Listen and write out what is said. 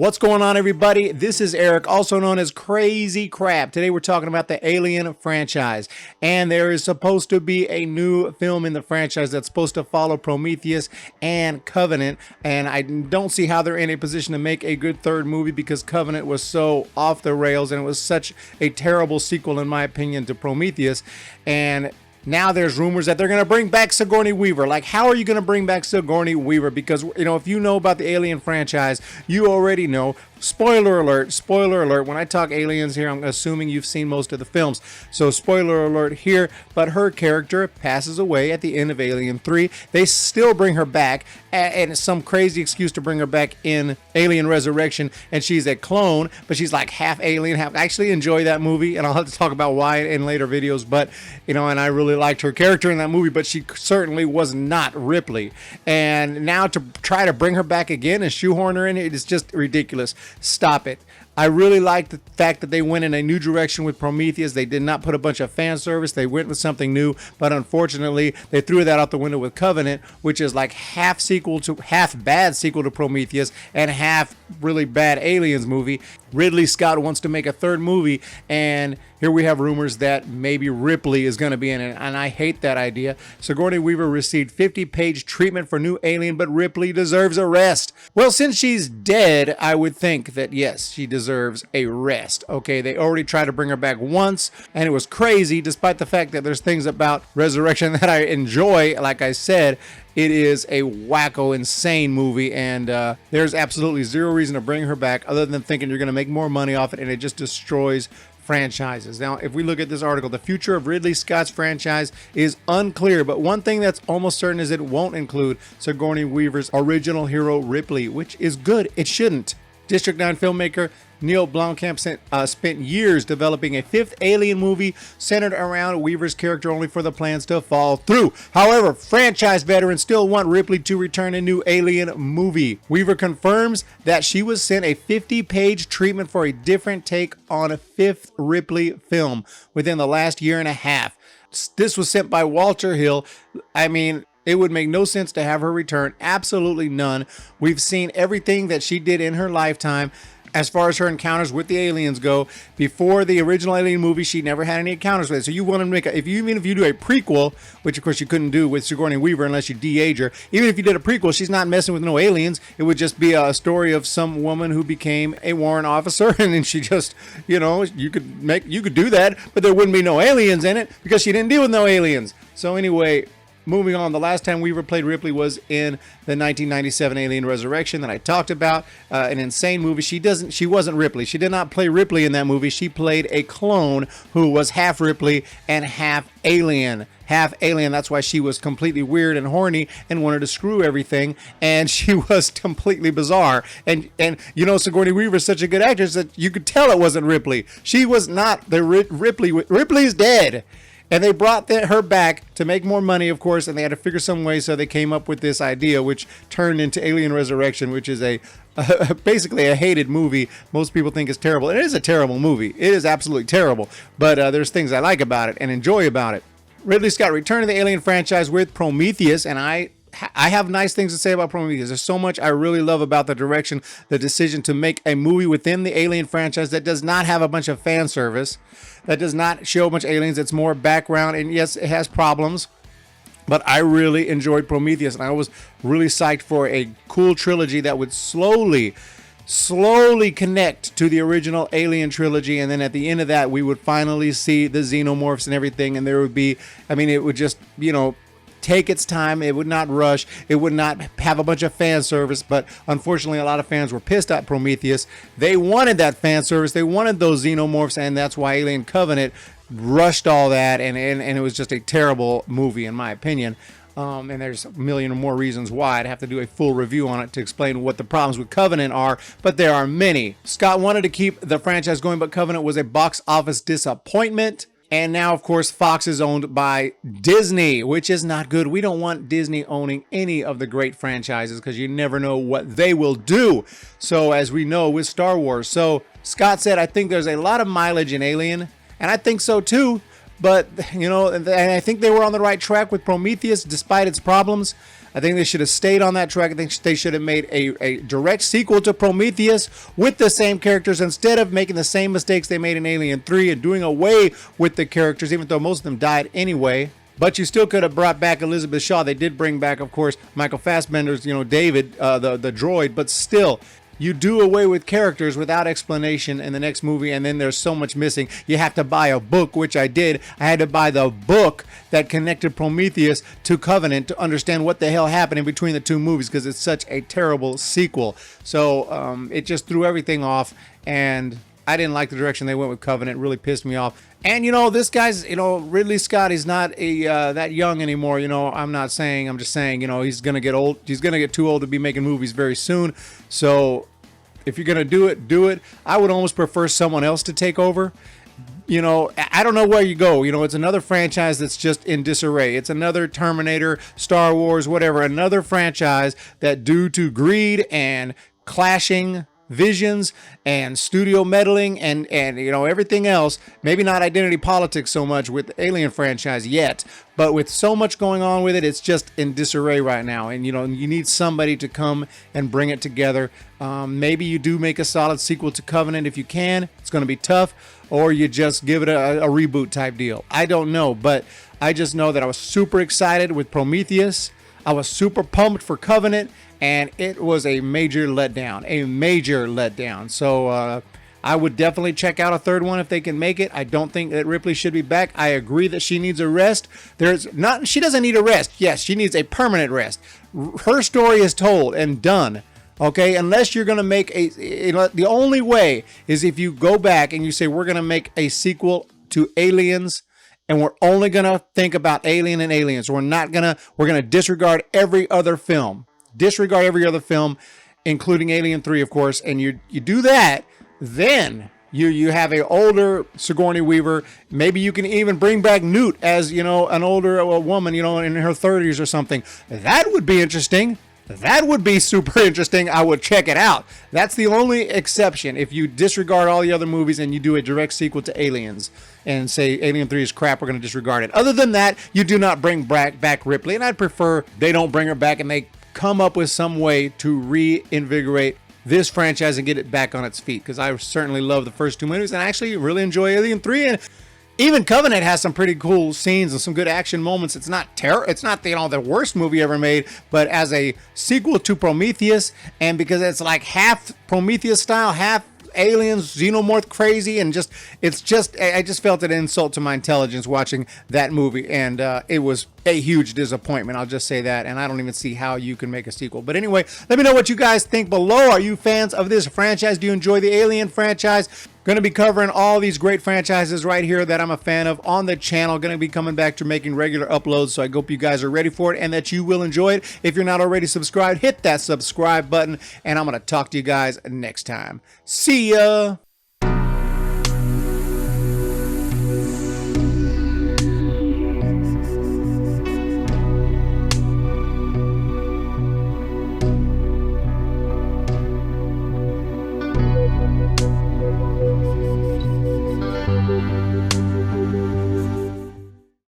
What's going on, everybody? This is Eric, also known as Crazy Crap. Today we're talking about the Alien franchise, and there is supposed to be a new film in the franchise that's supposed to follow Prometheus and Covenant, and I don't see how they're in a position to make a good third movie because Covenant was so off the rails and it was such a terrible sequel, in my opinion, to Prometheus. And now there's rumors that they're going to bring back Sigourney Weaver. Like, how are you going to bring back Sigourney Weaver? Because, you know, if you know about the Alien franchise, you already know. Spoiler alert, when I talk aliens here, I'm assuming you've seen most of the films. So spoiler alert here, but her character passes away at the end of Alien 3. They still bring her back, and some crazy excuse to bring her back in Alien Resurrection, and she's a clone, but she's like half alien, half. I actually enjoy that movie, and I'll have to talk about why in later videos, but, you know, and I really liked her character in that movie, but she certainly was not Ripley. And now to try to bring her back again and shoehorn her in, it is just ridiculous. Stop it. I really like the fact that they went in a new direction with Prometheus. They did not put a bunch of fan service. They went with something new, but unfortunately, they threw that out the window with Covenant, which is like half bad sequel to Prometheus and half really bad Aliens movie. Ridley Scott wants to make a third movie, and here we have rumors that maybe Ripley is going to be in it, and I hate that idea. Sigourney Weaver received 50-page treatment for new Alien, but Ripley deserves a rest. Well, since she's dead, I would think that yes, she deserves a rest. Okay, they already tried to bring her back once, and it was crazy, despite the fact that there's things about Resurrection that I enjoy. Like I said, it is a wacko, insane movie, and there's absolutely zero reason to bring her back other than thinking you're going to make more money off it, and it just destroys franchises. Now, if we look at this article, the future of Ridley Scott's franchise is unclear, but one thing that's almost certain is it won't include Sigourney Weaver's original hero Ripley, which is good. It shouldn't. District 9 filmmaker Neil Blomkamp spent years developing a fifth Alien movie centered around Weaver's character, only for the plans to fall through. However, franchise veterans still want Ripley to return a new Alien movie. Weaver confirms that she was sent a 50-page treatment for a different take on a fifth Ripley film within the last year and a half. This was sent by Walter Hill. I mean, it would make no sense to have her return. Absolutely none. We've seen everything that she did in her lifetime as far as her encounters with the aliens go. Before the original Alien movie, she never had any encounters with it. So you want to make even if you do a prequel, which of course you couldn't do with Sigourney Weaver unless you de-age her. Even if you did a prequel, she's not messing with no aliens. It would just be a story of some woman who became a warrant officer, and then she just, you know, you could do that, but there wouldn't be no aliens in it because she didn't deal with no aliens. So anyway, moving on, the last time Weaver played Ripley was in the 1997 Alien Resurrection that I talked about, an insane movie. She wasn't Ripley. She did not play Ripley in that movie. She played a clone who was half Ripley and half alien. That's why she was completely weird and horny and wanted to screw everything, and she was completely bizarre. And you know, Sigourney Weaver is such a good actress that you could tell it wasn't Ripley. She was not the Ripley. Ripley's dead. And they brought her back to make more money, of course, and they had to figure some way, so they came up with this idea, which turned into Alien Resurrection, which is basically a hated movie. Most people think it's terrible. It is a terrible movie. It is absolutely terrible. But there's things I like about it and enjoy about it. Ridley Scott returned to the Alien franchise with Prometheus, and I have nice things to say about Prometheus. There's so much I really love about the direction, the decision to make a movie within the Alien franchise that does not have a bunch of fan service, that does not show a bunch of aliens. It's more background, and yes, it has problems, but I really enjoyed Prometheus, and I was really psyched for a cool trilogy that would slowly connect to the original Alien trilogy, and then at the end of that, we would finally see the xenomorphs and everything, and there would be, I mean, it would just, you know, take its time. It would not rush. It would not have a bunch of fan service, but unfortunately a lot of fans were pissed at Prometheus. They wanted that fan service. They wanted those xenomorphs, and that's why Alien Covenant rushed all that, and it was just a terrible movie in my opinion. And there's a million or more reasons why. I'd have to do a full review on it to explain what the problems with Covenant are, but there are many. Scott wanted to keep the franchise going, but Covenant was a box office disappointment. And now, of course, Fox is owned by Disney, which is not good. We don't want Disney owning any of the great franchises because you never know what they will do. So, as we know with Star Wars. So, Scott said, I think there's a lot of mileage in Alien, and I think so too. But, you know, and I think they were on the right track with Prometheus despite its problems. I think they should have stayed on that track. I think they should have made a direct sequel to Prometheus with the same characters instead of making the same mistakes they made in Alien 3 and doing away with the characters, even though most of them died anyway. But you still could have brought back Elizabeth Shaw. They did bring back, of course, Michael Fassbender's, you know, David, the droid, but still, you do away with characters without explanation in the next movie, and then there's so much missing. You have to buy a book, which I did. I had to buy the book that connected Prometheus to Covenant to understand what the hell happened in between the two movies, because it's such a terrible sequel. So it just threw everything off, and I didn't like the direction they went with Covenant. It really pissed me off. And, you know, this guy's, you know, Ridley Scott, he's not that young anymore. You know, I'm just saying, you know, he's going to get old. He's going to get too old to be making movies very soon. So if you're going to do it, do it. I would almost prefer someone else to take over. You know, I don't know where you go. You know, it's another franchise that's just in disarray. It's another Terminator, Star Wars, whatever. Another franchise that, due to greed and clashing visions and studio meddling and you know, everything else, maybe not identity politics so much with the Alien franchise yet, but with so much going on with it, it's just in disarray right now. And, you know, you need somebody to come and bring it together. Maybe you do make a solid sequel to Covenant if you can. It's going to be tough. Or you just give it a reboot type deal. I don't know, but I just know that I was super excited with Prometheus. I was super pumped for Covenant, and it was a major letdown. So I would definitely check out a third one if they can make it. I don't think that Ripley should be back. I agree that she needs a rest. She doesn't need a rest. Yes, she needs a permanent rest. Her story is told and done. Okay, unless you're going to make the only way is if you go back and you say, we're going to make a sequel to Aliens, and we're only going to think about Alien and Aliens. We're going to disregard every other film. Disregard every other film, including Alien 3, of course. And you do that, then you have a older Sigourney Weaver. Maybe you can even bring back Newt as, you know, an older woman, you know, in her 30s or something. That would be interesting. That would be super interesting. I would check it out. That's the only exception. If you disregard all the other movies and you do a direct sequel to Aliens and say Alien 3 is crap, we're going to disregard it. Other than that, you do not bring back Ripley. And I'd prefer they don't bring her back and they come up with some way to reinvigorate this franchise and get it back on its feet. Because I certainly love the first two movies and I actually really enjoy Alien 3. And even Covenant has some pretty cool scenes and some good action moments. It's not It's not, you know, the worst movie ever made, but as a sequel to Prometheus, and because it's like half Prometheus style, half Aliens, Xenomorph crazy, and I just felt an insult to my intelligence watching that movie, and it was a huge disappointment. I'll just say that, and I don't even see how you can make a sequel. But anyway, let me know what you guys think below. Are you fans of this franchise? Do you enjoy the Alien franchise? Going to be covering all these great franchises right here that I'm a fan of on the channel. Going to be coming back to making regular uploads, so I hope you guys are ready for it and that you will enjoy it. If you're not already subscribed, hit that subscribe button, and I'm going to talk to you guys next time. See ya!